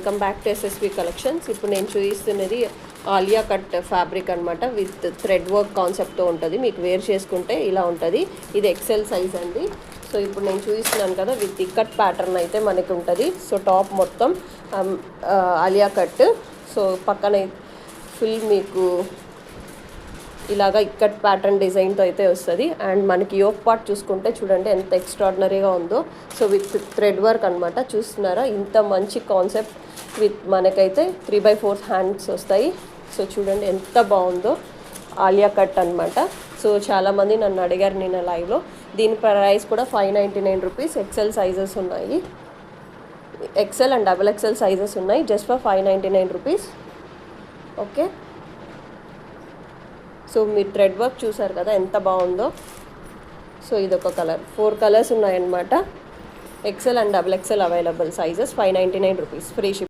Welcome back to SSV collections. ఇప్పుడు నేను చూపిస్తున్నది ఆలియా కట్ ఫ్యాబ్రిక్ అనమాట. విత్ థ్రెడ్ వర్క్ కాన్సెప్ట్తో ఉంటుంది. మీకు వేర్ చేసుకుంటే ఇలా ఉంటుంది. ఇది ఎక్సెల్ సైజ్ అండి. సో ఇప్పుడు నేను చూపిస్తున్నాను కదా, విత్ ఇక్కట్ ప్యాటర్న్ అయితే మనకి ఉంటుంది. సో టాప్ మొత్తం ఆలియా కట్. సో పక్కన ఫుల్ మీకు ఇలాగా ఇక్కట్ ప్యాటర్న్ డిజైన్తో అయితే వస్తుంది. అండ్ మనకి యోక్ పార్ట్ చూసుకుంటే చూడండి ఎంత ఎక్స్ట్రాడినరీగా ఉందో. సో విత్ థ్రెడ్ వర్క్ అనమాట. చూస్తున్నారా ఇంత మంచి కాన్సెప్ట్. విత్ మనకైతే 3/4 హ్యాండ్స్ వస్తాయి. సో చూడండి ఎంత బాగుందో. ఆలియా కట్ అనమాట. సో చాలామంది నన్ను అడిగారు నేను లైవ్లో. దీని ప్రైస్ కూడా 599 రూపీస్. ఎక్సెల్ సైజెస్ ఉన్నాయి. ఎక్సెల్ అండ్ XXL సైజెస్ ఉన్నాయి. Just for 599 rupees. Okay. So మీరు థ్రెడ్ వర్క్ చూసారు కదా ఎంత బాగుందో. సో ఇదొక కలర్. 4 కలర్స్ ఉన్నాయన్నమాట. XL and XXL available sizes. 599 rupees. Free ship.